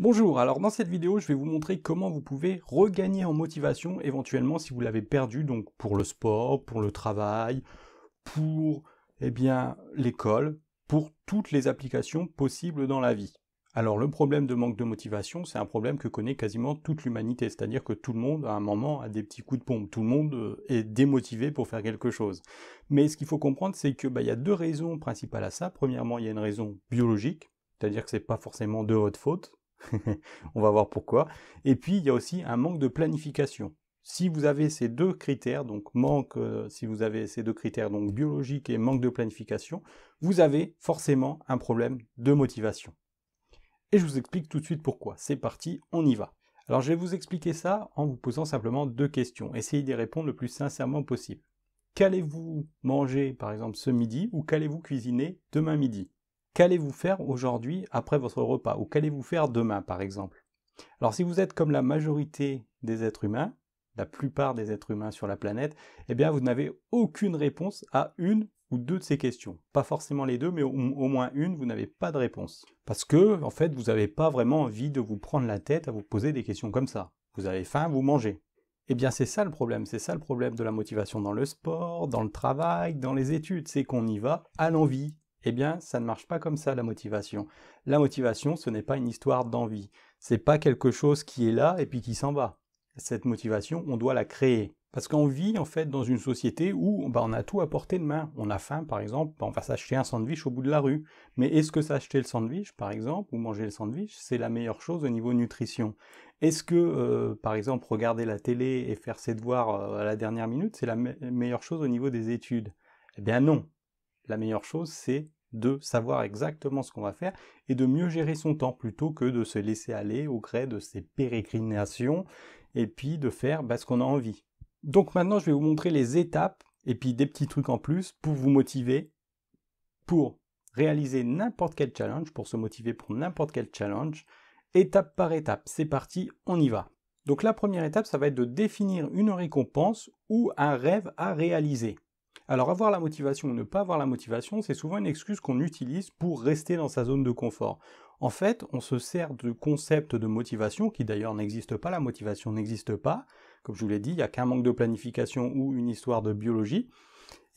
Bonjour, alors dans cette vidéo, je vais vous montrer comment vous pouvez regagner en motivation éventuellement si vous l'avez perdu, donc pour le sport, pour le travail, pour l'école, pour toutes les applications possibles dans la vie. Alors le problème de manque de motivation, c'est un problème que connaît quasiment toute l'humanité, c'est-à-dire que tout le monde à un moment a des petits coups de pompe, tout le monde est démotivé pour faire quelque chose. Mais ce qu'il faut comprendre, c'est que il y a deux raisons principales à ça. Premièrement, il y a une raison biologique, c'est-à-dire que c'est pas forcément de votre faute. On va voir pourquoi. Et puis, il y a aussi un manque de planification. Si vous avez ces deux critères, si vous avez ces deux critères, donc biologique et manque de planification, vous avez forcément un problème de motivation. Et je vous explique tout de suite pourquoi. C'est parti, on y va. Alors, je vais vous expliquer ça en vous posant simplement deux questions. Essayez d'y répondre le plus sincèrement possible. Qu'allez-vous manger, par exemple, ce midi, ou qu'allez-vous cuisiner demain midi? Qu'allez-vous faire aujourd'hui après votre repas? Ou qu'allez-vous faire demain, par exemple? Alors, si vous êtes comme la majorité des êtres humains, la plupart des êtres humains sur la planète, eh bien, vous n'avez aucune réponse à une ou deux de ces questions. Pas forcément les deux, mais au moins une, vous n'avez pas de réponse. Parce que, en fait, vous n'avez pas vraiment envie de vous prendre la tête à vous poser des questions comme ça. Vous avez faim, vous mangez. Eh bien, c'est ça le problème de la motivation dans le sport, dans le travail, dans les études, c'est qu'on y va à l'envie. Eh bien, ça ne marche pas comme ça, la motivation. La motivation, ce n'est pas une histoire d'envie. C'est pas quelque chose qui est là et puis qui s'en va. Cette motivation, on doit la créer. Parce qu'on vit, en fait, dans une société où on a tout à portée de main. On a faim, par exemple, on va s'acheter un sandwich au bout de la rue. Mais est-ce que s'acheter le sandwich, par exemple, ou manger le sandwich, c'est la meilleure chose au niveau nutrition? Est-ce que, par exemple, regarder la télé et faire ses devoirs à la dernière minute, c'est la meilleure chose au niveau des études? Eh bien non. La meilleure chose, c'est de savoir exactement ce qu'on va faire et de mieux gérer son temps plutôt que de se laisser aller au gré de ses pérégrinations et puis de faire ce qu'on a envie. Donc maintenant, je vais vous montrer les étapes et puis des petits trucs en plus pour vous motiver, pour réaliser n'importe quel challenge, pour se motiver pour n'importe quel challenge, étape par étape. C'est parti, on y va. Donc la première étape, ça va être de définir une récompense ou un rêve à réaliser. Alors avoir la motivation ou ne pas avoir la motivation, c'est souvent une excuse qu'on utilise pour rester dans sa zone de confort. En fait, on se sert du concept de motivation, qui d'ailleurs n'existe pas, la motivation n'existe pas. Comme je vous l'ai dit, il n'y a qu'un manque de planification ou une histoire de biologie.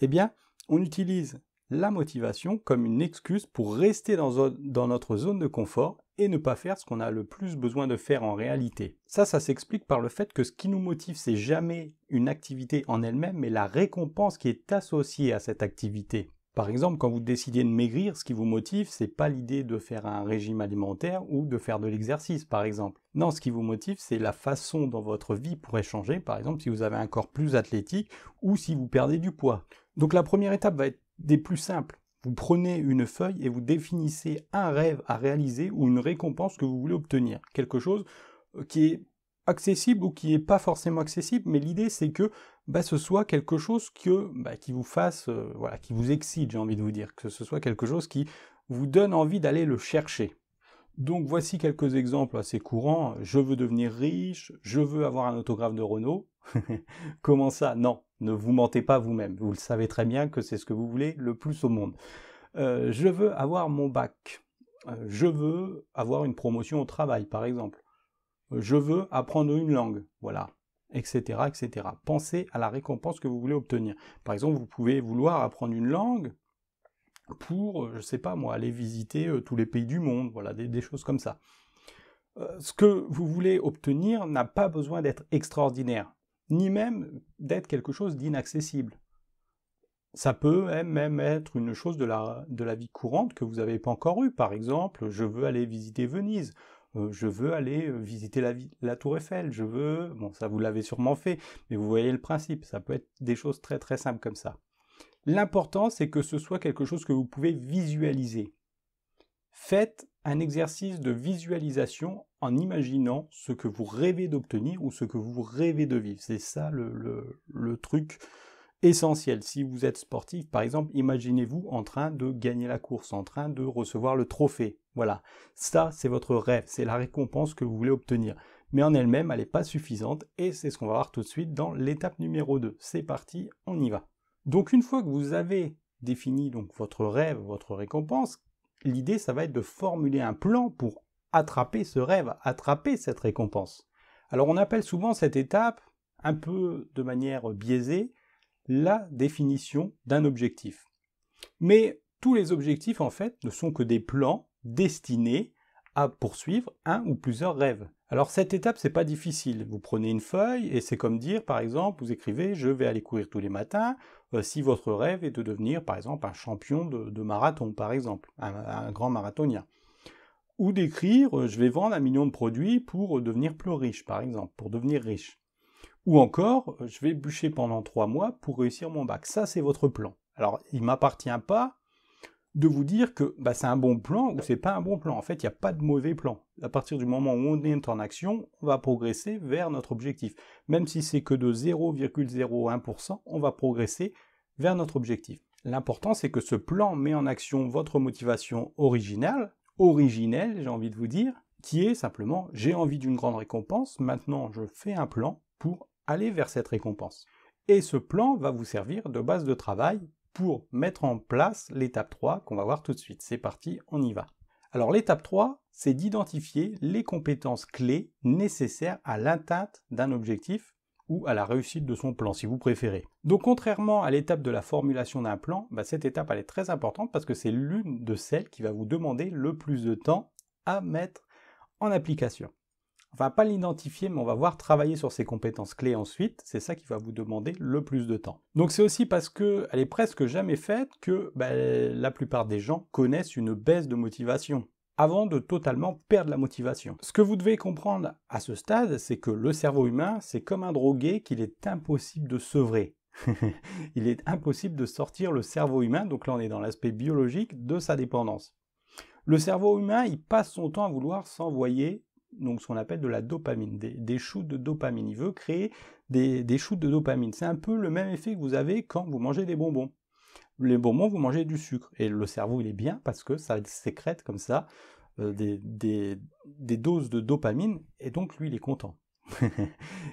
Eh bien, on utilise la motivation comme une excuse pour rester dans notre zone de confort et ne pas faire ce qu'on a le plus besoin de faire en réalité. Ça s'explique par le fait que ce qui nous motive, c'est jamais une activité en elle-même, mais la récompense qui est associée à cette activité. Par exemple, quand vous décidez de maigrir, ce qui vous motive, c'est pas l'idée de faire un régime alimentaire ou de faire de l'exercice, par exemple. Non, ce qui vous motive, c'est la façon dont votre vie pourrait changer, par exemple, si vous avez un corps plus athlétique ou si vous perdez du poids. Donc la première étape va être des plus simples. Vous prenez une feuille et vous définissez un rêve à réaliser ou une récompense que vous voulez obtenir. Quelque chose qui est accessible ou qui n'est pas forcément accessible, mais l'idée c'est que ce soit quelque chose qui vous fasse, qui vous excite, j'ai envie de vous dire, que ce soit quelque chose qui vous donne envie d'aller le chercher. Donc voici quelques exemples assez courants. Je veux devenir riche, je veux avoir un autographe de Renault. Comment ça? Non, ne vous mentez pas vous-même. Vous le savez très bien que c'est ce que vous voulez le plus au monde. Je veux avoir mon bac. Je veux avoir une promotion au travail, par exemple. Je veux apprendre une langue, voilà, etc., etc. Pensez à la récompense que vous voulez obtenir. Par exemple, vous pouvez vouloir apprendre une langue pour, je sais pas moi, aller visiter tous les pays du monde, voilà, des choses comme ça. Ce que vous voulez obtenir n'a pas besoin d'être extraordinaire, ni même d'être quelque chose d'inaccessible. Ça peut même être une chose de la vie courante que vous n'avez pas encore eue. Par exemple, je veux aller visiter Venise, je veux aller visiter la Tour Eiffel, bon ça vous l'avez sûrement fait, mais vous voyez le principe, ça peut être des choses très très simples comme ça. L'important, c'est que ce soit quelque chose que vous pouvez visualiser. Faites un exercice de visualisation en imaginant ce que vous rêvez d'obtenir ou ce que vous rêvez de vivre. C'est ça le truc essentiel. Si vous êtes sportif, par exemple, imaginez-vous en train de gagner la course, en train de recevoir le trophée. Voilà, ça c'est votre rêve, c'est la récompense que vous voulez obtenir. Mais en elle-même, elle n'est pas suffisante et c'est ce qu'on va voir tout de suite dans l'étape numéro 2. C'est parti, on y va. Donc une fois que vous avez défini donc votre rêve, votre récompense, l'idée ça va être de formuler un plan pour attraper ce rêve, attraper cette récompense. Alors on appelle souvent cette étape, un peu de manière biaisée, la définition d'un objectif. Mais tous les objectifs en fait ne sont que des plans destinés à poursuivre un ou plusieurs rêves. Alors cette étape, c'est pas difficile. Vous prenez une feuille et c'est comme dire, par exemple, vous écrivez « je vais aller courir tous les matins » si votre rêve est de devenir, par exemple, un champion de marathon, par exemple, un grand marathonien. Ou d'écrire « je vais vendre 1 million de produits pour devenir plus riche », par exemple, pour devenir riche. Ou encore « je vais bûcher pendant 3 mois pour réussir mon bac ». Ça, c'est votre plan. Alors, il ne m'appartient pas de vous dire que c'est un bon plan ou c'est pas un bon plan. En fait, il n'y a pas de mauvais plan. À partir du moment où on est en action, on va progresser vers notre objectif. Même si c'est que de 0,01%, on va progresser vers notre objectif. L'important, c'est que ce plan met en action votre motivation originelle, j'ai envie de vous dire, qui est simplement « j'ai envie d'une grande récompense, maintenant je fais un plan pour aller vers cette récompense ». Et ce plan va vous servir de base de travail pour mettre en place l'étape 3 qu'on va voir tout de suite. C'est parti, on y va. Alors l'étape 3, c'est d'identifier les compétences clés nécessaires à l'atteinte d'un objectif ou à la réussite de son plan, si vous préférez. Donc contrairement à l'étape de la formulation d'un plan, cette étape elle est très importante parce que c'est l'une de celles qui va vous demander le plus de temps à mettre en application. On va pas l'identifier, mais on va voir travailler sur ces compétences clés ensuite. C'est ça qui va vous demander le plus de temps. Donc c'est aussi parce qu'elle est presque jamais faite que la plupart des gens connaissent une baisse de motivation avant de totalement perdre la motivation. Ce que vous devez comprendre à ce stade, c'est que le cerveau humain, c'est comme un drogué qu'il est impossible de sevrer. Il est impossible de sortir le cerveau humain, donc là on est dans l'aspect biologique de sa dépendance. Le cerveau humain, il passe son temps à vouloir s'envoyer donc ce qu'on appelle de la dopamine, des shoots de dopamine. Il veut créer des shoots de dopamine. C'est un peu le même effet que vous avez quand vous mangez des bonbons. Les bonbons, vous mangez du sucre. Et le cerveau, il est bien parce que ça sécrète comme ça des doses de dopamine. Et donc, lui, il est content.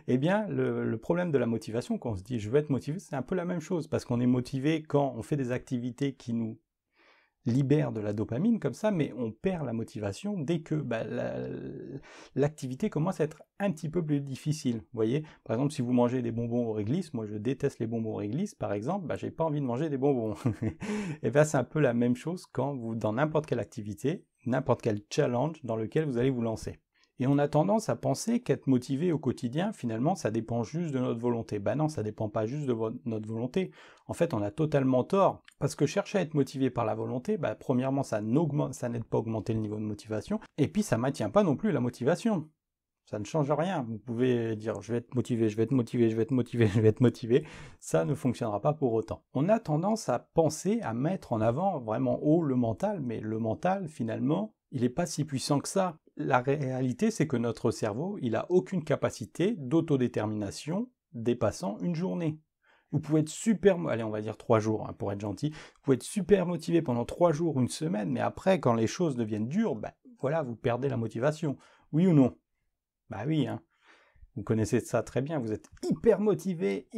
Eh bien, le problème de la motivation, quand on se dit « je veux être motivé », c'est un peu la même chose. Parce qu'on est motivé quand on fait des activités qui nous libère de la dopamine comme ça, mais on perd la motivation dès que l'activité commence à être un petit peu plus difficile. Vous voyez, par exemple, si vous mangez des bonbons au réglisse, moi je déteste les bonbons au réglisse, par exemple, j'ai pas envie de manger des bonbons. Et bien c'est un peu la même chose quand vous, dans n'importe quelle activité, n'importe quel challenge dans lequel vous allez vous lancer. Et on a tendance à penser qu'être motivé au quotidien, finalement, ça dépend juste de notre volonté. Non, ça dépend pas juste de notre volonté. En fait, on a totalement tort. Parce que chercher à être motivé par la volonté, premièrement, ça n'aide pas à augmenter le niveau de motivation. Et puis, ça ne maintient pas non plus la motivation. Ça ne change rien. Vous pouvez dire « je vais être motivé, je vais être motivé, je vais être motivé, je vais être motivé ». Ça ne fonctionnera pas pour autant. On a tendance à penser, à mettre en avant vraiment haut le mental, mais le mental, finalement, il n'est pas si puissant que ça. La réalité, c'est que notre cerveau, il n'a aucune capacité d'autodétermination dépassant une journée. Vous pouvez être super, allez on va dire 3 jours pour être gentil, vous pouvez être super motivé pendant 3 jours, une semaine, mais après quand les choses deviennent dures, voilà, vous perdez la motivation. Oui ou non? Oui, hein. Vous connaissez ça très bien, vous êtes hyper motivé,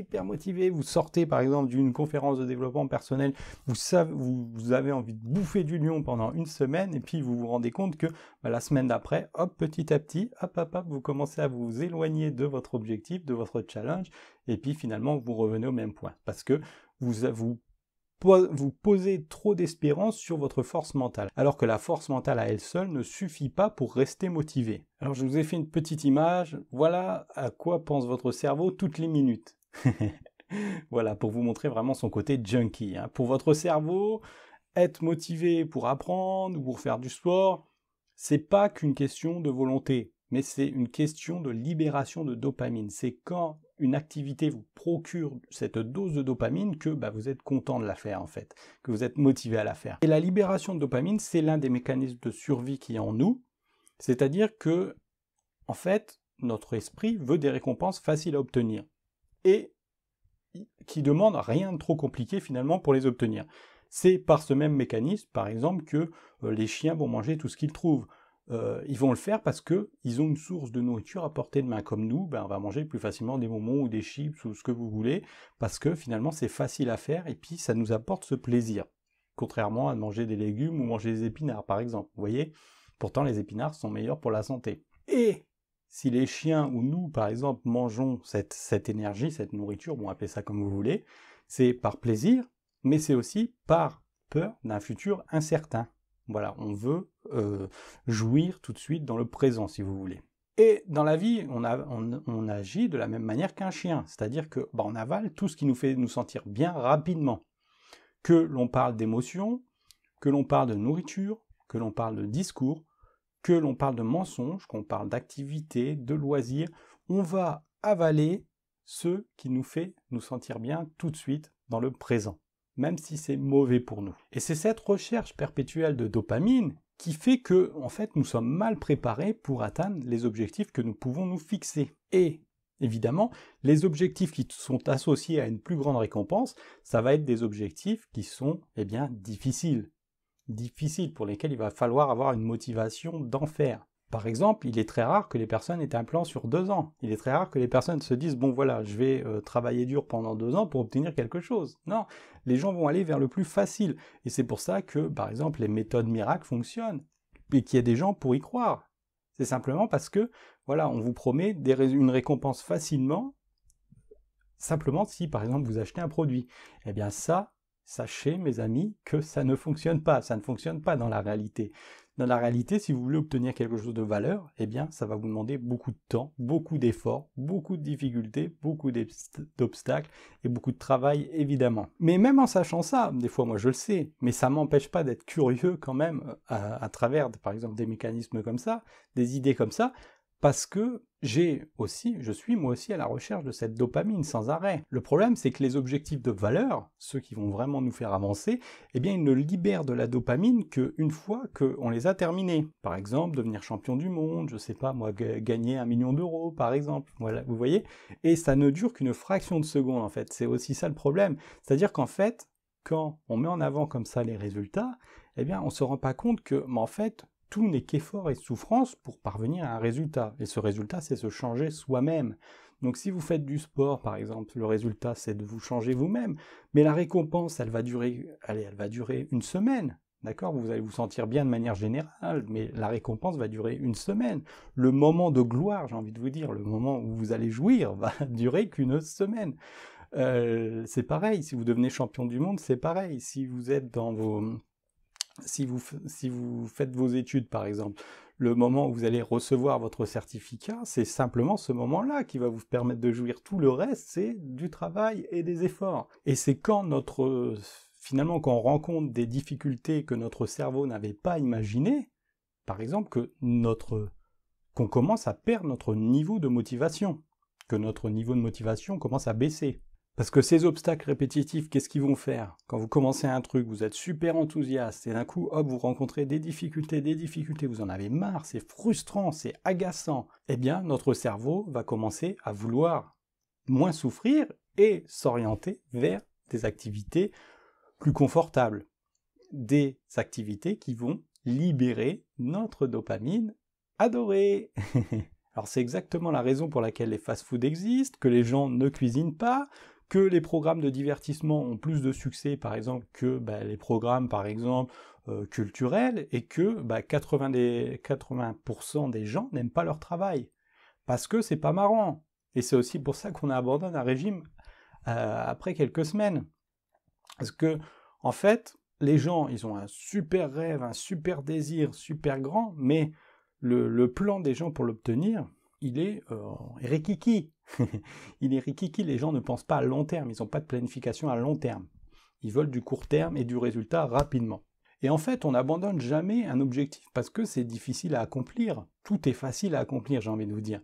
vous sortez par exemple d'une conférence de développement personnel, vous avez envie de bouffer du lion pendant une semaine, et puis vous vous rendez compte que la semaine d'après, hop, petit à petit, hop, vous commencez à vous éloigner de votre objectif, de votre challenge, et puis finalement vous revenez au même point, parce que vous posez trop d'espérance sur votre force mentale, alors que la force mentale à elle seule ne suffit pas pour rester motivé. Alors je vous ai fait une petite image, voilà à quoi pense votre cerveau toutes les minutes. Voilà, pour vous montrer vraiment son côté junkie. Pour votre cerveau, être motivé pour apprendre ou pour faire du sport, c'est pas qu'une question de volonté, mais c'est une question de libération de dopamine. C'est quand une activité vous procure cette dose de dopamine que vous êtes content de la faire en fait, que vous êtes motivé à la faire. Et la libération de dopamine, c'est l'un des mécanismes de survie qui est en nous, c'est-à-dire que, en fait, notre esprit veut des récompenses faciles à obtenir et qui demandent rien de trop compliqué finalement pour les obtenir. C'est par ce même mécanisme, par exemple, que les chiens vont manger tout ce qu'ils trouvent. Ils vont le faire parce qu'ils ont une source de nourriture à portée de main. Comme nous, on va manger plus facilement des bonbons ou des chips ou ce que vous voulez, parce que finalement c'est facile à faire et puis ça nous apporte ce plaisir. Contrairement à manger des légumes ou manger des épinards, par exemple. Vous voyez ? Pourtant, les épinards sont meilleurs pour la santé. Et si les chiens ou nous, par exemple, mangeons cette énergie, cette nourriture, bon, appelez ça comme vous voulez, c'est par plaisir, mais c'est aussi par peur d'un futur incertain. Voilà, on veut jouir tout de suite dans le présent, si vous voulez. Et dans la vie, on agit de la même manière qu'un chien, c'est-à-dire que on avale tout ce qui nous fait nous sentir bien rapidement. Que l'on parle d'émotions, que l'on parle de nourriture, que l'on parle de discours, que l'on parle de mensonges, qu'on parle d'activités, de loisirs, on va avaler ce qui nous fait nous sentir bien tout de suite dans le présent, même si c'est mauvais pour nous. Et c'est cette recherche perpétuelle de dopamine qui fait que, en fait, nous sommes mal préparés pour atteindre les objectifs que nous pouvons nous fixer. Et évidemment, les objectifs qui sont associés à une plus grande récompense, ça va être des objectifs qui sont, difficiles pour lesquels il va falloir avoir une motivation d'enfer. Par exemple, il est très rare que les personnes aient un plan sur 2 ans. Il est très rare que les personnes se disent « bon voilà, je vais travailler dur pendant 2 ans pour obtenir quelque chose ». Non, les gens vont aller vers le plus facile. Et c'est pour ça que, par exemple, les méthodes miracles fonctionnent. Et qu'il y a des gens pour y croire. C'est simplement parce que, voilà, on vous promet une récompense facilement, simplement si, par exemple, vous achetez un produit. Eh bien ça, sachez, mes amis, que ça ne fonctionne pas. Ça ne fonctionne pas dans la réalité. Dans la réalité, si vous voulez obtenir quelque chose de valeur, eh bien, ça va vous demander beaucoup de temps, beaucoup d'efforts, beaucoup de difficultés, beaucoup d'obstacles et beaucoup de travail, évidemment. Mais même en sachant ça, des fois, moi je le sais, mais ça ne m'empêche pas d'être curieux quand même à travers, par exemple, des mécanismes comme ça, des idées comme ça, parce que je suis moi aussi à la recherche de cette dopamine sans arrêt. Le problème, c'est que les objectifs de valeur, ceux qui vont vraiment nous faire avancer, eh bien, ils ne libèrent de la dopamine qu'une fois qu'on les a terminés. Par exemple, devenir champion du monde, je sais pas moi, gagner 1 million d'euros, par exemple. Voilà, vous voyez? Et ça ne dure qu'une fraction de seconde, en fait. C'est aussi ça le problème. C'est-à-dire qu'en fait, quand on met en avant comme ça les résultats, eh bien, on se rend pas compte que, en fait, tout n'est qu'effort et souffrance pour parvenir à un résultat. Et ce résultat, c'est se changer soi-même. Donc si vous faites du sport, par exemple, le résultat, c'est de vous changer vous-même. Mais la récompense, elle va durer 1 semaine. D'accord? Vous allez vous sentir bien de manière générale, mais la récompense va durer 1 semaine. Le moment de gloire, j'ai envie de vous dire, le moment où vous allez jouir, va durer qu'1 semaine. C'est pareil, si vous devenez champion du monde, c'est pareil. Si vous êtes dans si vous faites vos études, par exemple, le moment où vous allez recevoir votre certificat, c'est simplement ce moment-là qui va vous permettre de jouir. Tout le reste, c'est du travail et des efforts. Et c'est quand finalement, quand on rencontre des difficultés que notre cerveau n'avait pas imaginées, par exemple, qu'on commence à perdre notre niveau de motivation, que notre niveau de motivation commence à baisser. Parce que ces obstacles répétitifs, qu'est-ce qu'ils vont faire? Quand vous commencez un truc, vous êtes super enthousiaste, et d'un coup, hop, vous rencontrez des difficultés, vous en avez marre, c'est frustrant, c'est agaçant. Eh bien, notre cerveau va commencer à vouloir moins souffrir et s'orienter vers des activités plus confortables. Des activités qui vont libérer notre dopamine adorée. Alors c'est exactement la raison pour laquelle les fast-foods existent, que les gens ne cuisinent pas, que les programmes de divertissement ont plus de succès, par exemple, que les programmes, par exemple, culturels, et que 80% des gens n'aiment pas leur travail. Parce que c'est pas marrant. Et c'est aussi pour ça qu'on abandonne un régime après quelques semaines. Parce que, en fait, les gens, ils ont un super rêve, un super désir, super grand, mais le plan des gens pour l'obtenir, il est rikiki. Il est rikiki, les gens ne pensent pas à long terme, ils n'ont pas de planification à long terme. Ils veulent du court terme et du résultat rapidement. Et en fait, on n'abandonne jamais un objectif parce que c'est difficile à accomplir. Tout est facile à accomplir, j'ai envie de vous dire.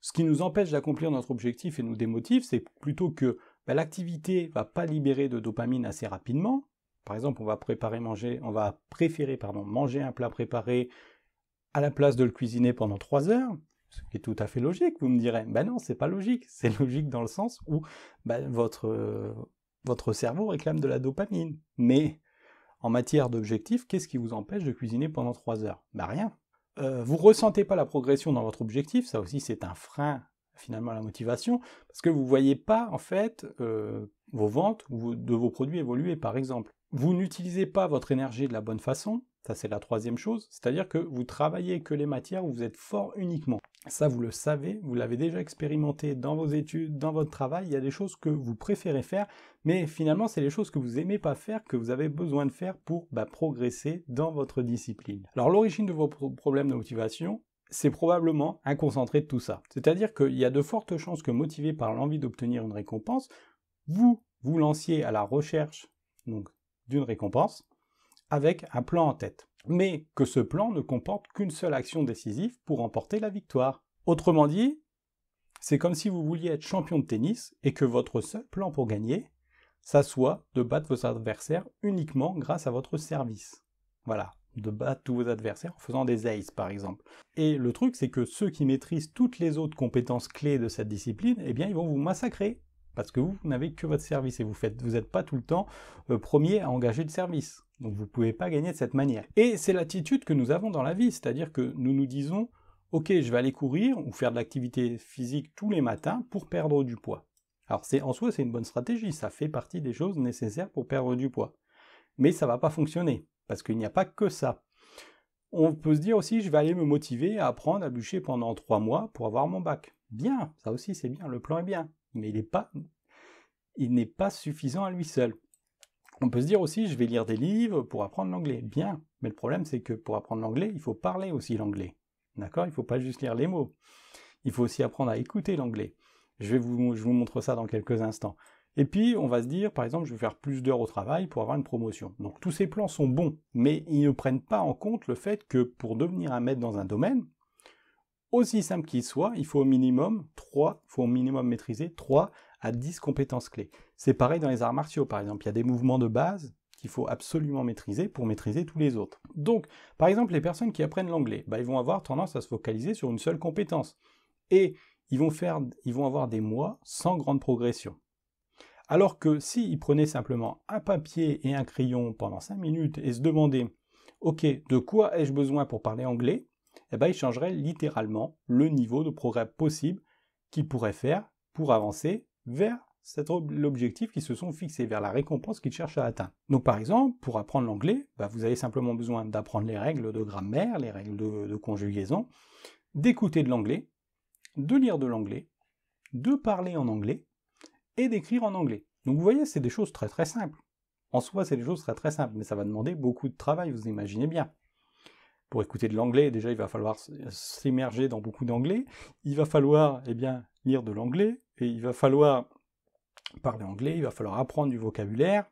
Ce qui nous empêche d'accomplir notre objectif et nous démotive, c'est plutôt que l'activité ne va pas libérer de dopamine assez rapidement. Par exemple, on va préférer manger un plat préparé à la place de le cuisiner pendant 3 heures, ce qui est tout à fait logique, vous me direz. Ben non, c'est pas logique. C'est logique dans le sens où votre cerveau réclame de la dopamine. Mais en matière d'objectif, qu'est-ce qui vous empêche de cuisiner pendant 3 heures? Ben rien. Vous ressentez pas la progression dans votre objectif, ça aussi c'est un frein finalement à la motivation, parce que vous voyez pas en fait vos ventes de vos produits évoluer par exemple. Vous n'utilisez pas votre énergie de la bonne façon, ça c'est la troisième chose, c'est-à-dire que vous travaillez que les matières où vous êtes fort uniquement. Ça vous le savez, vous l'avez déjà expérimenté dans vos études, dans votre travail, il y a des choses que vous préférez faire, mais finalement c'est les choses que vous n'aimez pas faire, que vous avez besoin de faire pour progresser dans votre discipline. Alors l'origine de vos problèmes de motivation, c'est probablement un concentré de tout ça. C'est-à-dire qu'il y a de fortes chances que motivé par l'envie d'obtenir une récompense, vous vous lanciez à la recherche donc d'une récompense avec un plan en tête. Mais que ce plan ne comporte qu'une seule action décisive pour remporter la victoire. Autrement dit, c'est comme si vous vouliez être champion de tennis et que votre seul plan pour gagner, ça soit de battre vos adversaires uniquement grâce à votre service. Voilà, de battre tous vos adversaires en faisant des aces par exemple. Et le truc, c'est que ceux qui maîtrisent toutes les autres compétences clés de cette discipline, eh bien ils vont vous massacrer. Parce que vous n'avez que votre service et vous n'êtes pas tout le temps premier à engager le service. Donc vous ne pouvez pas gagner de cette manière. Et c'est l'attitude que nous avons dans la vie, c'est-à-dire que nous nous disons « Ok, je vais aller courir ou faire de l'activité physique tous les matins pour perdre du poids. » Alors en soi, c'est une bonne stratégie, ça fait partie des choses nécessaires pour perdre du poids. Mais ça ne va pas fonctionner, parce qu'il n'y a pas que ça. On peut se dire aussi « Je vais aller me motiver à apprendre à bûcher pendant 3 mois pour avoir mon bac. » Bien, ça aussi c'est bien, le plan est bien. Mais il n'est pas suffisant à lui seul. On peut se dire aussi, je vais lire des livres pour apprendre l'anglais. Bien, mais le problème c'est que pour apprendre l'anglais, il faut parler aussi l'anglais. D'accord? Il ne faut pas juste lire les mots. Il faut aussi apprendre à écouter l'anglais. Je vous montre ça dans quelques instants. Et puis, on va se dire, par exemple, je vais faire plus d'heures au travail pour avoir une promotion. Donc tous ces plans sont bons, mais ils ne prennent pas en compte le fait que pour devenir un maître dans un domaine, aussi simple qu'il soit, il faut au minimum maîtriser 3 à 10 compétences clés. C'est pareil dans les arts martiaux, par exemple. Il y a des mouvements de base qu'il faut absolument maîtriser pour maîtriser tous les autres. Donc, par exemple, les personnes qui apprennent l'anglais, ils vont avoir tendance à se focaliser sur une seule compétence. Et ils vont avoir des mois sans grande progression. Alors que s'ils prenaient simplement un papier et un crayon pendant 5 minutes et se demandaient « Ok, de quoi ai-je besoin pour parler anglais ?» ils changeraient littéralement le niveau de progrès possible qu'ils pourraient faire pour avancer vers l'objectif qu'ils se sont fixés, vers la récompense qu'ils cherchent à atteindre. Donc par exemple, pour apprendre l'anglais, vous avez simplement besoin d'apprendre les règles de grammaire, les règles de conjugaison, d'écouter de l'anglais, de lire de l'anglais, de parler en anglais et d'écrire en anglais. Donc vous voyez, c'est des choses très très simples. En soi, c'est des choses très très simples, mais ça va demander beaucoup de travail, vous imaginez bien. Pour écouter de l'anglais, déjà, il va falloir s'immerger dans beaucoup d'anglais. Il va falloir, lire de l'anglais. Et il va falloir parler anglais. Il va falloir apprendre du vocabulaire.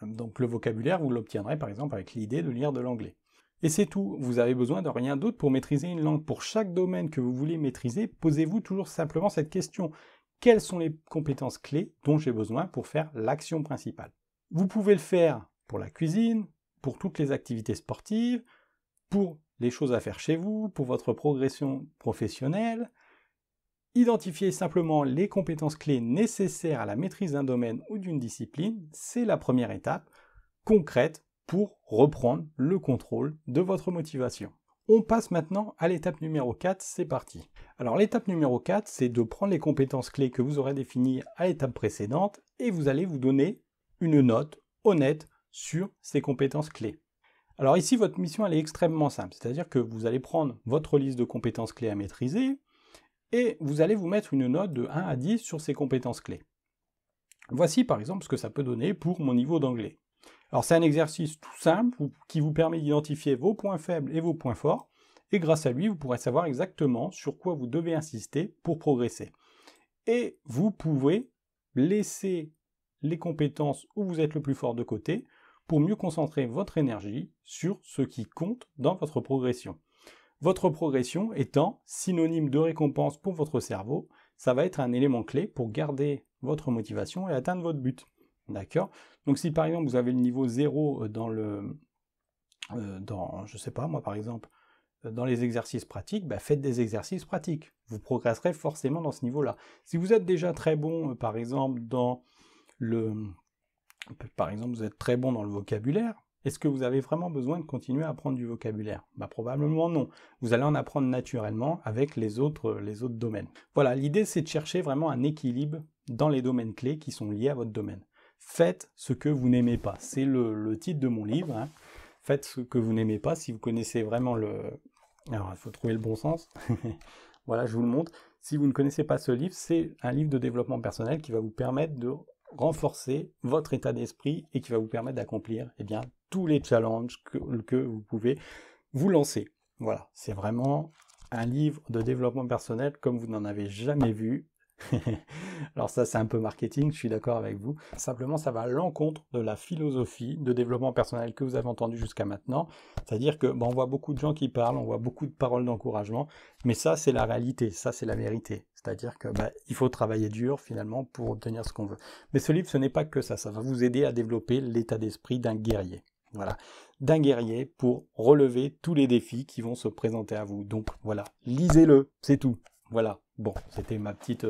Donc le vocabulaire, vous l'obtiendrez, par exemple, avec l'idée de lire de l'anglais. Et c'est tout. Vous avez besoin de rien d'autre pour maîtriser une langue. Pour chaque domaine que vous voulez maîtriser, posez-vous toujours simplement cette question. Quelles sont les compétences clés dont j'ai besoin pour faire l'action principale? Vous pouvez le faire pour la cuisine, pour toutes les activités sportives, pour les choses à faire chez vous, pour votre progression professionnelle. Identifier simplement les compétences clés nécessaires à la maîtrise d'un domaine ou d'une discipline, c'est la première étape concrète pour reprendre le contrôle de votre motivation. On passe maintenant à l'étape numéro 4, c'est parti. Alors l'étape numéro 4, c'est de prendre les compétences clés que vous aurez définies à l'étape précédente et vous allez vous donner une note honnête sur ces compétences clés. Alors ici, votre mission, elle est extrêmement simple, c'est-à-dire que vous allez prendre votre liste de compétences clés à maîtriser et vous allez vous mettre une note de 1 à 10 sur ces compétences clés. Voici par exemple ce que ça peut donner pour mon niveau d'anglais. Alors c'est un exercice tout simple qui vous permet d'identifier vos points faibles et vos points forts, et grâce à lui, vous pourrez savoir exactement sur quoi vous devez insister pour progresser. Et vous pouvez laisser les compétences où vous êtes le plus fort de côté, pour mieux concentrer votre énergie sur ce qui compte dans votre progression. Votre progression étant synonyme de récompense pour votre cerveau, ça va être un élément clé pour garder votre motivation et atteindre votre but. D'accord? Donc si par exemple vous avez le niveau 0 je sais pas moi par exemple, dans les exercices pratiques, faites des exercices pratiques. Vous progresserez forcément dans ce niveau-là. Si vous êtes déjà très bon, par exemple, vous êtes très bon dans le vocabulaire, est-ce que vous avez vraiment besoin de continuer à apprendre du vocabulaire? Probablement non. Vous allez en apprendre naturellement avec les autres domaines. Voilà, l'idée c'est de chercher vraiment un équilibre dans les domaines clés qui sont liés à votre domaine. Faites ce que vous n'aimez pas. C'est le titre de mon livre, hein. Faites ce que vous n'aimez pas. Si vous connaissez vraiment Alors, il faut trouver le bon sens. Voilà, je vous le montre. Si vous ne connaissez pas ce livre, c'est un livre de développement personnel qui va vous permettre de renforcer votre état d'esprit et qui va vous permettre d'accomplir tous les challenges que vous pouvez vous lancer. Voilà, c'est vraiment un livre de développement personnel comme vous n'en avez jamais vu. Alors ça, c'est un peu marketing, je suis d'accord avec vous. Simplement, ça va à l'encontre de la philosophie de développement personnel que vous avez entendue jusqu'à maintenant. C'est-à-dire que on voit beaucoup de gens qui parlent, on voit beaucoup de paroles d'encouragement, mais ça, c'est la réalité, ça, c'est la vérité. C'est-à-dire que il faut travailler dur, finalement, pour obtenir ce qu'on veut. Mais ce livre, ce n'est pas que ça va vous aider à développer l'état d'esprit d'un guerrier. Voilà, d'un guerrier pour relever tous les défis qui vont se présenter à vous. Donc voilà, lisez-le, c'est tout. Voilà, bon, c'était ma petite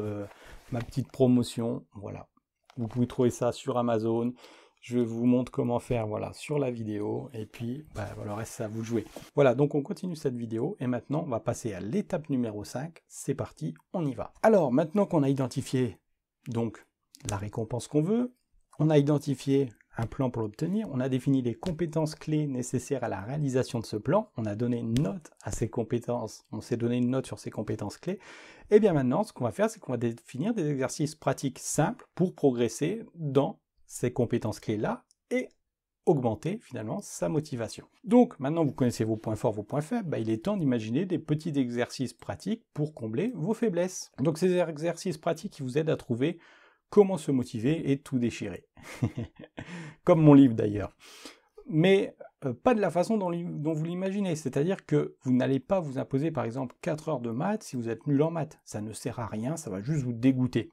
promotion, voilà. Vous pouvez trouver ça sur Amazon, je vous montre comment faire, voilà, sur la vidéo, et puis, le reste, c'est à vous de jouer. Voilà, donc on continue cette vidéo, et maintenant, on va passer à l'étape numéro 5, c'est parti, on y va. Alors, maintenant qu'on a identifié, donc, la récompense qu'on veut, on a identifié un plan pour l'obtenir, on a défini les compétences clés nécessaires à la réalisation de ce plan, on a donné une note à ces compétences, on s'est donné une note sur ces compétences clés, et bien maintenant, ce qu'on va faire, c'est qu'on va définir des exercices pratiques simples pour progresser dans ces compétences clés-là et augmenter finalement sa motivation. Donc maintenant vous connaissez vos points forts, vos points faibles, il est temps d'imaginer des petits exercices pratiques pour combler vos faiblesses. Donc ces exercices pratiques qui vous aident à trouver comment se motiver et tout déchirer. Comme mon livre d'ailleurs. Mais pas de la façon dont vous l'imaginez. C'est-à-dire que vous n'allez pas vous imposer par exemple 4 heures de maths si vous êtes nul en maths. Ça ne sert à rien, ça va juste vous dégoûter.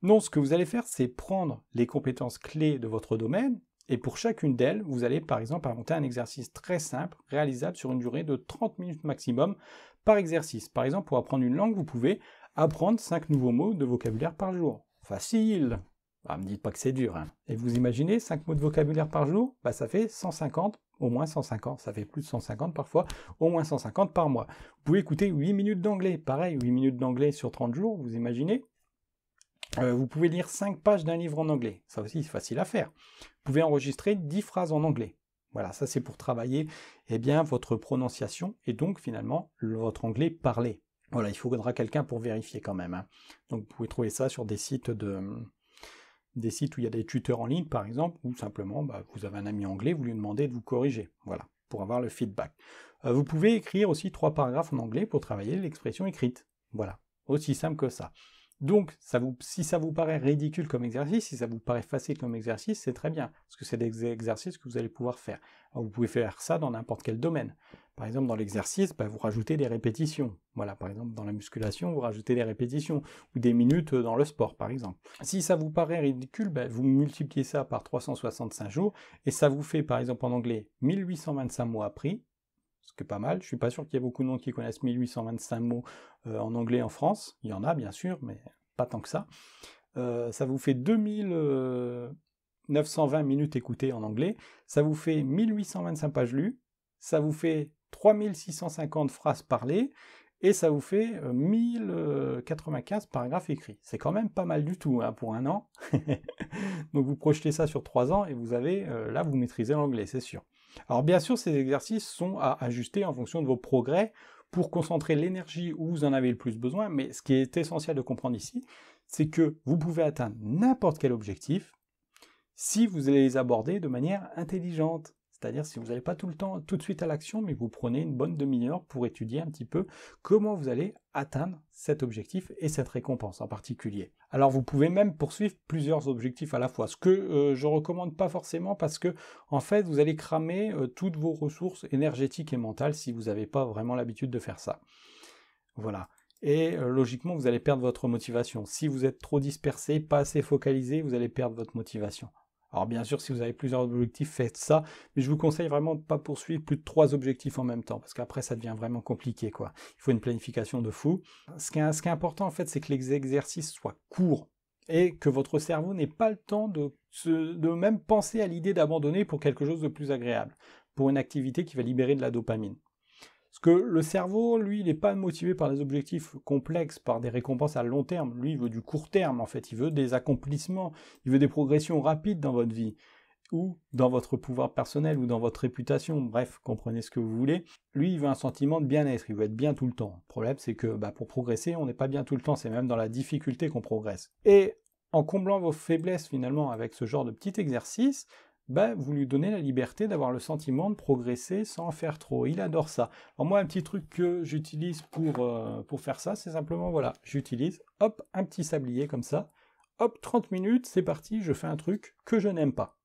Non, ce que vous allez faire, c'est prendre les compétences clés de votre domaine et pour chacune d'elles, vous allez par exemple inventer un exercice très simple, réalisable sur une durée de 30 minutes maximum par exercice. Par exemple, pour apprendre une langue, vous pouvez apprendre 5 nouveaux mots de vocabulaire par jour. Facile! Me dites pas que c'est dur, hein. Et vous imaginez 5 mots de vocabulaire par jour, ça fait 150, au moins 150, ça fait plus de 150 parfois, au moins 150 par mois. Vous pouvez écouter 8 minutes d'anglais, pareil, 8 minutes d'anglais sur 30 jours, vous imaginez. Vous pouvez lire 5 pages d'un livre en anglais, ça aussi c'est facile à faire. Vous pouvez enregistrer 10 phrases en anglais. Voilà, ça c'est pour travailler votre prononciation et donc finalement votre anglais parlé. Voilà, il faudra quelqu'un pour vérifier quand même, hein. Donc vous pouvez trouver ça sur des sites où il y a des tuteurs en ligne, par exemple, ou simplement, vous avez un ami anglais, vous lui demandez de vous corriger, voilà, pour avoir le feedback. Vous pouvez écrire aussi 3 paragraphes en anglais pour travailler l'expression écrite. Voilà, aussi simple que ça. Donc, si ça vous paraît ridicule comme exercice, si ça vous paraît facile comme exercice, c'est très bien, parce que c'est des exercices que vous allez pouvoir faire. Alors, vous pouvez faire ça dans n'importe quel domaine. Par exemple, dans l'exercice, vous rajoutez des répétitions. Voilà, par exemple, dans la musculation, vous rajoutez des répétitions, ou des minutes dans le sport, par exemple. Si ça vous paraît ridicule, vous multipliez ça par 365 jours, et ça vous fait, par exemple, en anglais, 1825 mots appris, ce qui est pas mal. Je suis pas sûr qu'il y ait beaucoup de monde qui connaissent 1825 mots en anglais en France. Il y en a, bien sûr, mais pas tant que ça. Ça vous fait 2920 minutes écoutées en anglais. Ça vous fait 1825 pages lues. Ça vous fait 3650 phrases parlées. Et ça vous fait 1095 paragraphes écrits. C'est quand même pas mal du tout, hein, pour un an. Donc vous projetez ça sur 3 ans et vous avez, là vous maîtrisez l'anglais, c'est sûr. Alors bien sûr, ces exercices sont à ajuster en fonction de vos progrès pour concentrer l'énergie où vous en avez le plus besoin, mais ce qui est essentiel de comprendre ici, c'est que vous pouvez atteindre n'importe quel objectif si vous allez les aborder de manière intelligente. C'est-à-dire si vous n'allez pas tout de suite à l'action, mais vous prenez une bonne demi-heure pour étudier un petit peu comment vous allez atteindre cet objectif et cette récompense en particulier. Alors vous pouvez même poursuivre plusieurs objectifs à la fois, ce que je ne recommande pas forcément parce que en fait vous allez cramer toutes vos ressources énergétiques et mentales si vous n'avez pas vraiment l'habitude de faire ça. Voilà. Et logiquement vous allez perdre votre motivation. Si vous êtes trop dispersé, pas assez focalisé, vous allez perdre votre motivation. Alors bien sûr, si vous avez plusieurs objectifs, faites ça, mais je vous conseille vraiment de ne pas poursuivre plus de 3 objectifs en même temps, parce qu'après ça devient vraiment compliqué, quoi. Il faut une planification de fou. Ce qui est important en fait, c'est que les exercices soient courts, et que votre cerveau n'ait pas le temps de même penser à l'idée d'abandonner pour quelque chose de plus agréable, pour une activité qui va libérer de la dopamine. Parce que le cerveau, lui, il n'est pas motivé par des objectifs complexes, par des récompenses à long terme. Lui, il veut du court terme, en fait. Il veut des accomplissements, il veut des progressions rapides dans votre vie, ou dans votre pouvoir personnel, ou dans votre réputation. Bref, comprenez ce que vous voulez. Lui, il veut un sentiment de bien-être, il veut être bien tout le temps. Le problème, c'est que pour progresser, on n'est pas bien tout le temps, c'est même dans la difficulté qu'on progresse. Et en comblant vos faiblesses, finalement, avec ce genre de petit exercice, vous lui donnez la liberté d'avoir le sentiment de progresser sans en faire trop. Il adore ça. Alors moi, un petit truc que j'utilise pour faire ça, c'est simplement, voilà, j'utilise, hop, un petit sablier comme ça, hop, 30 minutes, c'est parti, je fais un truc que je n'aime pas.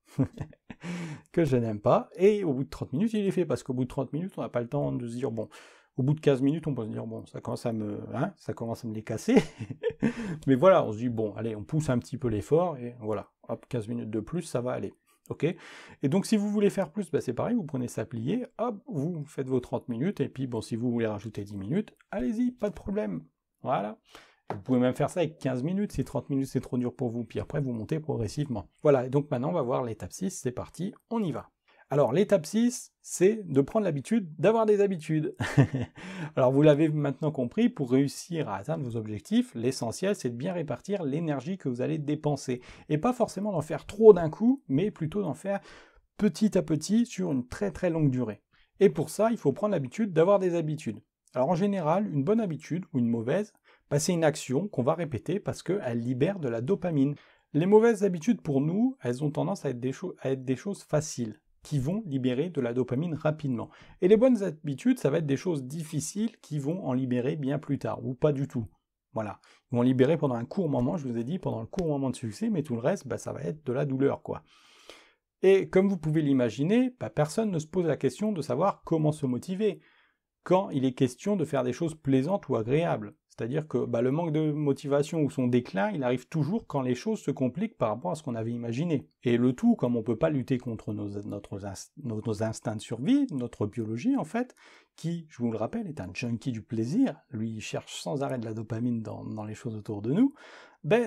que je n'aime pas, et au bout de 30 minutes, il est fait, parce qu'au bout de 30 minutes, on n'a pas le temps de se dire, bon, au bout de 15 minutes, on peut se dire, bon, ça commence à me les casser, mais voilà, on se dit, bon, allez, on pousse un petit peu l'effort, et voilà, hop, 15 minutes de plus, ça va aller. Ok. Et donc si vous voulez faire plus, c'est pareil, vous prenez ça plié, hop, vous faites vos 30 minutes, et puis bon, si vous voulez rajouter 10 minutes, allez-y, pas de problème. Voilà. Vous pouvez même faire ça avec 15 minutes, si 30 minutes c'est trop dur pour vous, puis après vous montez progressivement. Voilà, et donc maintenant on va voir l'étape 6, c'est parti, on y va. Alors l'étape 6, c'est de prendre l'habitude d'avoir des habitudes. Alors vous l'avez maintenant compris, pour réussir à atteindre vos objectifs, l'essentiel c'est de bien répartir l'énergie que vous allez dépenser. Et pas forcément d'en faire trop d'un coup, mais plutôt d'en faire petit à petit sur une très très longue durée. Et pour ça, il faut prendre l'habitude d'avoir des habitudes. Alors en général, une bonne habitude ou une mauvaise, c'est une action qu'on va répéter parce qu'elle libère de la dopamine. Les mauvaises habitudes pour nous, elles ont tendance à être des choses faciles, qui vont libérer de la dopamine rapidement. Et les bonnes habitudes, ça va être des choses difficiles qui vont en libérer bien plus tard, ou pas du tout. Voilà. Ils vont libérer pendant un court moment, je vous ai dit, pendant le court moment de succès, mais tout le reste, ça va être de la douleur, quoi. Et comme vous pouvez l'imaginer, personne ne se pose la question de savoir comment se motiver quand il est question de faire des choses plaisantes ou agréables. C'est-à-dire que le manque de motivation ou son déclin, il arrive toujours quand les choses se compliquent par rapport à ce qu'on avait imaginé. Et le tout, comme on ne peut pas lutter contre nos instincts de survie, notre biologie en fait, qui, je vous le rappelle, est un junkie du plaisir, lui il cherche sans arrêt de la dopamine dans les choses autour de nous,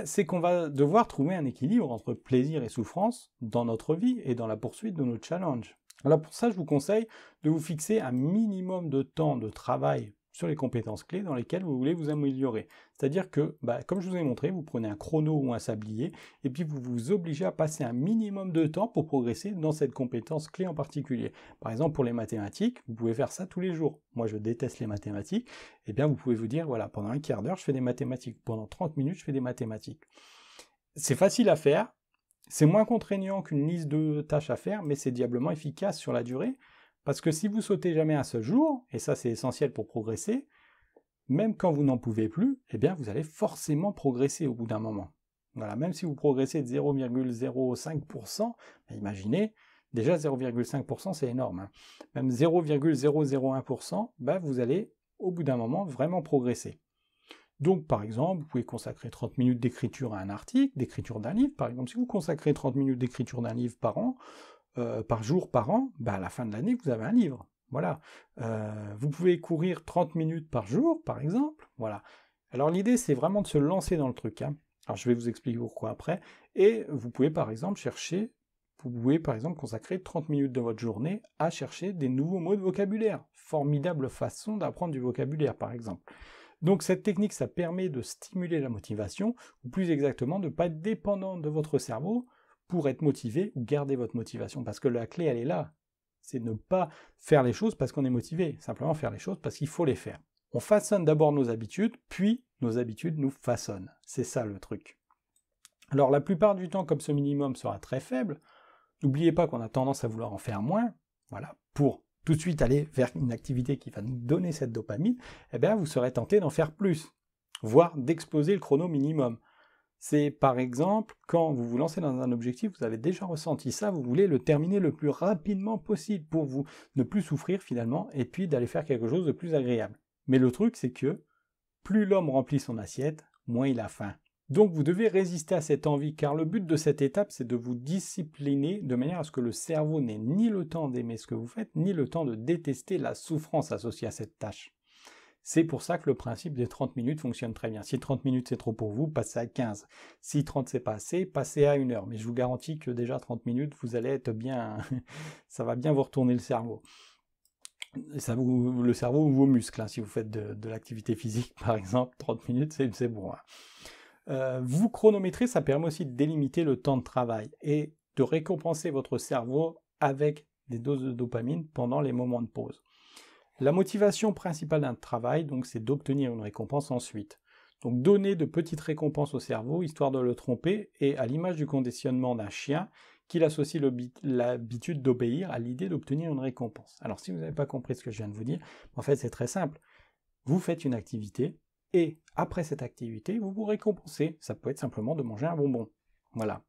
c'est qu'on va devoir trouver un équilibre entre plaisir et souffrance dans notre vie et dans la poursuite de nos challenges. Alors pour ça, je vous conseille de vous fixer un minimum de temps de travail sur les compétences clés dans lesquelles vous voulez vous améliorer. C'est-à-dire que, comme je vous ai montré, vous prenez un chrono ou un sablier, et puis vous vous obligez à passer un minimum de temps pour progresser dans cette compétence clé en particulier. Par exemple, pour les mathématiques, vous pouvez faire ça tous les jours. Moi, je déteste les mathématiques. Eh bien, vous pouvez vous dire, voilà, pendant un quart d'heure, je fais des mathématiques. Pendant 30 minutes, je fais des mathématiques. C'est facile à faire. C'est moins contraignant qu'une liste de tâches à faire, mais c'est diablement efficace sur la durée, parce que si vous sautez jamais un seul jour, et ça c'est essentiel pour progresser, même quand vous n'en pouvez plus, eh bien vous allez forcément progresser au bout d'un moment. Voilà, même si vous progressez de 0,05%, imaginez, déjà 0,5% c'est énorme, hein. Même 0,001%, vous allez au bout d'un moment vraiment progresser. Donc, par exemple, vous pouvez consacrer 30 minutes d'écriture à un article, d'écriture d'un livre. Par exemple, si vous consacrez 30 minutes d'écriture d'un livre par an, par jour, par an, à la fin de l'année, vous avez un livre. Voilà. Vous pouvez courir 30 minutes par jour, par exemple. Voilà. Alors, l'idée, c'est vraiment de se lancer dans le truc, hein. Alors, je vais vous expliquer pourquoi après. Et vous pouvez, par exemple, consacrer 30 minutes de votre journée à chercher des nouveaux mots de vocabulaire. Formidable façon d'apprendre du vocabulaire, par exemple. Donc cette technique, ça permet de stimuler la motivation, ou plus exactement de ne pas être dépendant de votre cerveau pour être motivé ou garder votre motivation. Parce que la clé, elle est là. C'est ne pas faire les choses parce qu'on est motivé, simplement faire les choses parce qu'il faut les faire. On façonne d'abord nos habitudes, puis nos habitudes nous façonnent. C'est ça le truc. Alors la plupart du temps, comme ce minimum sera très faible, n'oubliez pas qu'on a tendance à vouloir en faire moins, voilà, pour tout de suite aller vers une activité qui va nous donner cette dopamine, eh bien vous serez tenté d'en faire plus, voire d'exploser le chrono minimum. C'est par exemple, quand vous vous lancez dans un objectif, vous avez déjà ressenti ça, vous voulez le terminer le plus rapidement possible pour vous ne plus souffrir finalement, et puis d'aller faire quelque chose de plus agréable. Mais le truc, c'est que plus l'homme remplit son assiette, moins il a faim. Donc vous devez résister à cette envie, car le but de cette étape, c'est de vous discipliner de manière à ce que le cerveau n'ait ni le temps d'aimer ce que vous faites, ni le temps de détester la souffrance associée à cette tâche. C'est pour ça que le principe des 30 minutes fonctionne très bien. Si 30 minutes c'est trop pour vous, passez à 15. Si 30 c'est pas assez, passez à 1 heure. Mais je vous garantis que déjà 30 minutes, vous allez être bien, ça va bien vous retourner le cerveau. Et ça le cerveau ou vos muscles, hein, si vous faites de l'activité physique, par exemple, 30 minutes, c'est bon. Hein. Vous chronométrer, ça permet aussi de délimiter le temps de travail et de récompenser votre cerveau avec des doses de dopamine pendant les moments de pause. La motivation principale d'un travail, donc, c'est d'obtenir une récompense ensuite. Donc, donner de petites récompenses au cerveau, histoire de le tromper, et à l'image du conditionnement d'un chien, qu'il associe l'habitude d'obéir à l'idée d'obtenir une récompense. Alors, si vous n'avez pas compris ce que je viens de vous dire, en fait, c'est très simple. Vous faites une activité, et après cette activité, vous vous récompensez. Ça peut être simplement de manger un bonbon. Voilà.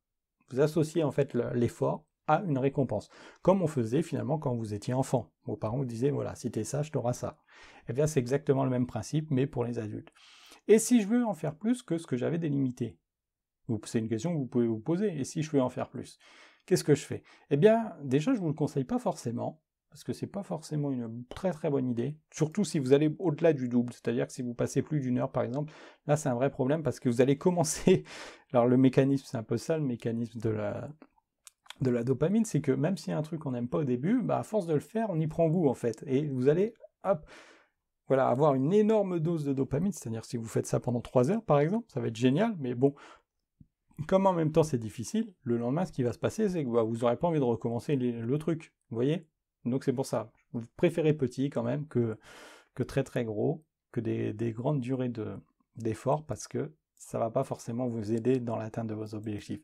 Vous associez en fait l'effort à une récompense. Comme on faisait finalement quand vous étiez enfant. Vos parents vous disaient, voilà, si t'es sage, t'auras ça. Eh bien, c'est exactement le même principe, mais pour les adultes. Et si je veux en faire plus que ce que j'avais délimité? C'est une question que vous pouvez vous poser. Et si je veux en faire plus? Qu'est-ce que je fais? Eh bien, déjà, je ne vous le conseille pas forcément, parce que c'est pas forcément une très très bonne idée, surtout si vous allez au-delà du double, c'est-à-dire que si vous passez plus d'1 heure par exemple, là c'est un vrai problème parce que vous allez commencer, alors le mécanisme, c'est un peu ça le mécanisme de la dopamine, c'est que même s'il y a un truc qu'on n'aime pas au début, bah à force de le faire, on y prend goût en fait, et vous allez, hop, voilà, avoir une énorme dose de dopamine, c'est-à-dire si vous faites ça pendant 3 heures par exemple, ça va être génial, mais bon, comme en même temps c'est difficile, le lendemain ce qui va se passer c'est que vous n'aurez pas envie de recommencer le truc, vous voyez? Donc c'est pour ça, vous préférez petit quand même que très très gros, que des grandes durées d'effort, parce que ça va pas forcément vous aider dans l'atteinte de vos objectifs.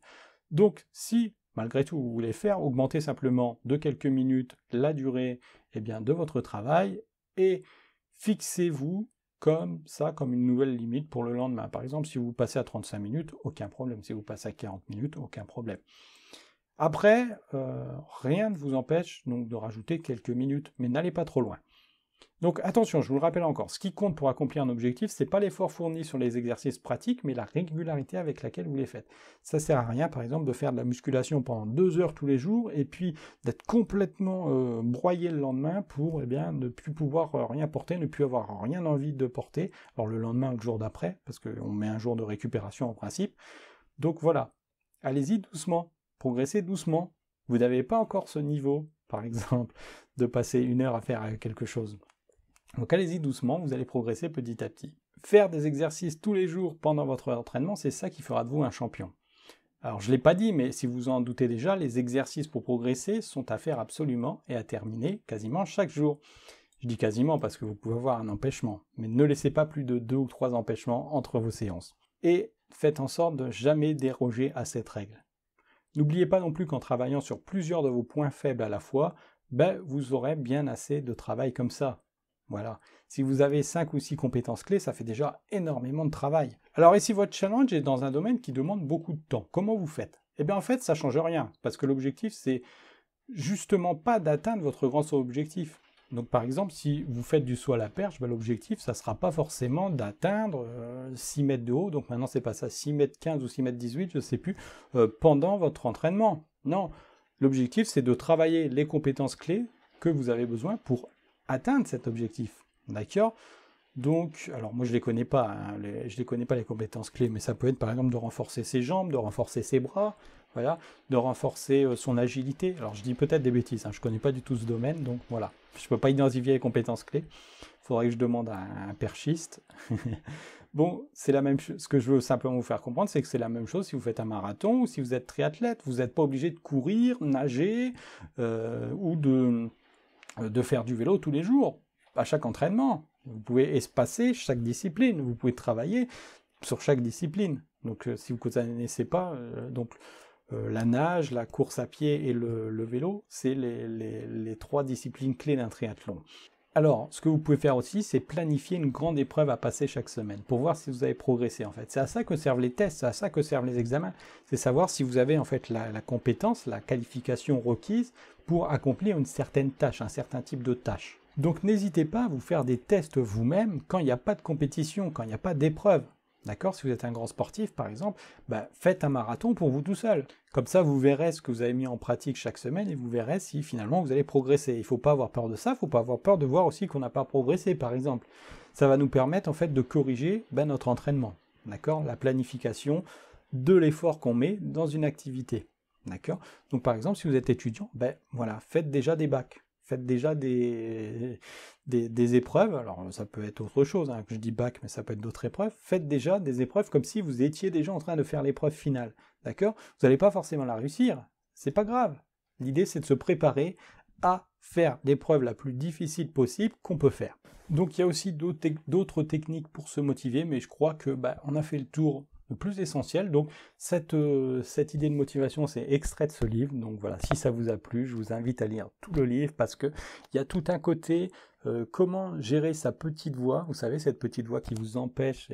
Donc si malgré tout vous voulez faire, augmentez simplement de quelques minutes la durée de votre travail, et fixez-vous comme ça, comme une nouvelle limite pour le lendemain. Par exemple, si vous passez à 35 minutes, aucun problème. Si vous passez à 40 minutes, aucun problème. Après, rien ne vous empêche donc de rajouter quelques minutes, mais n'allez pas trop loin. Donc attention, je vous le rappelle encore, ce qui compte pour accomplir un objectif, c'est pas l'effort fourni sur les exercices pratiques, mais la régularité avec laquelle vous les faites. Ça sert à rien, par exemple, de faire de la musculation pendant 2 heures tous les jours, et puis d'être complètement broyé le lendemain pour ne plus pouvoir rien porter, ne plus avoir rien envie de porter, alors le lendemain ou le jour d'après, parce qu'on met un jour de récupération en principe. Donc voilà, allez-y doucement, progressez doucement. Vous n'avez pas encore ce niveau, par exemple, de passer 1 heure à faire quelque chose. Donc allez-y doucement, vous allez progresser petit à petit. Faire des exercices tous les jours pendant votre entraînement, c'est ça qui fera de vous un champion. Alors je ne l'ai pas dit, mais si vous en doutez déjà, les exercices pour progresser sont à faire absolument et à terminer quasiment chaque jour. Je dis quasiment parce que vous pouvez avoir un empêchement, mais ne laissez pas plus de 2 ou 3 empêchements entre vos séances. Et faites en sorte de jamais déroger à cette règle. N'oubliez pas non plus qu'en travaillant sur plusieurs de vos points faibles à la fois, vous aurez bien assez de travail comme ça. Voilà. Si vous avez 5 ou 6 compétences clés, ça fait déjà énormément de travail. Alors, et si votre challenge est dans un domaine qui demande beaucoup de temps, comment vous faites? Eh bien, en fait, ça ne change rien, parce que l'objectif, c'est justement pas d'atteindre votre grand objectif. Donc, par exemple, si vous faites du saut à la perche, l'objectif, ça ne sera pas forcément d'atteindre 6 mètres de haut, donc maintenant, c'est pas ça, 6 mètres 15 ou 6 mètres 18, je ne sais plus, pendant votre entraînement. Non, l'objectif, c'est de travailler les compétences clés que vous avez besoin pour atteindre cet objectif, d'accord? Donc, alors moi je les connais pas, hein, je les connais pas les compétences clés, mais ça peut être par exemple de renforcer ses jambes, de renforcer ses bras, voilà, de renforcer son agilité. Alors je dis peut-être des bêtises, hein, je connais pas du tout ce domaine, donc voilà, je peux pas identifier les compétences clés. Il faudrait que je demande à un perchiste. Bon, c'est la même chose. Ce que je veux simplement vous faire comprendre, c'est que c'est la même chose si vous faites un marathon ou si vous êtes triathlète. Vous n'êtes pas obligé de courir, nager ou de faire du vélo tous les jours, à chaque entraînement. Vous pouvez espacer chaque discipline, vous pouvez travailler sur chaque discipline. Donc si vous ne connaissez pas, la nage, la course à pied et le vélo, c'est les 3 disciplines clés d'un triathlon. Alors, ce que vous pouvez faire aussi, c'est planifier une grande épreuve à passer chaque semaine, pour voir si vous avez progressé en fait. C'est à ça que servent les tests, c'est à ça que servent les examens, c'est savoir si vous avez en fait la compétence, la qualification requise pour accomplir une certaine tâche, un certain type de tâche. Donc n'hésitez pas à vous faire des tests vous-même quand il n'y a pas de compétition, quand il n'y a pas d'épreuve. D'accord? Si vous êtes un grand sportif, par exemple, faites un marathon pour vous tout seul. Comme ça, vous verrez ce que vous avez mis en pratique chaque semaine et vous verrez si finalement vous allez progresser. Il ne faut pas avoir peur de ça, il ne faut pas avoir peur de voir aussi qu'on n'a pas progressé, par exemple. Ça va nous permettre en fait de corriger notre entraînement. D'accord? La planification de l'effort qu'on met dans une activité. D'accord? Donc par exemple, si vous êtes étudiant, voilà, faites déjà des bacs. Faites déjà des épreuves, alors ça peut être autre chose, hein, que je dis bac, mais ça peut être d'autres épreuves. Faites déjà des épreuves comme si vous étiez déjà en train de faire l'épreuve finale, d'accord? Vous n'allez pas forcément la réussir, c'est pas grave. L'idée, c'est de se préparer à faire l'épreuve la plus difficile possible qu'on peut faire. Donc il y a aussi d'autres techniques pour se motiver, mais je crois que on a fait le tour le plus essentiel. Donc cette idée de motivation, c'est extrait de ce livre. Donc voilà, si ça vous a plu, je vous invite à lire tout le livre parce que il y a tout un côté comment gérer sa petite voix. Vous savez, cette petite voix qui vous empêche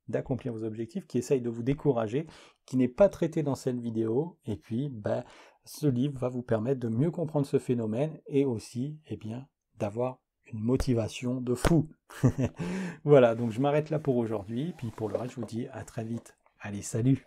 d'accomplir vos objectifs, qui essaye de vous décourager, qui n'est pas traité dans cette vidéo. Et puis ce livre va vous permettre de mieux comprendre ce phénomène et aussi d'avoir une motivation de fou. Voilà, donc je m'arrête là pour aujourd'hui, puis pour le reste, je vous dis à très vite. Allez, salut!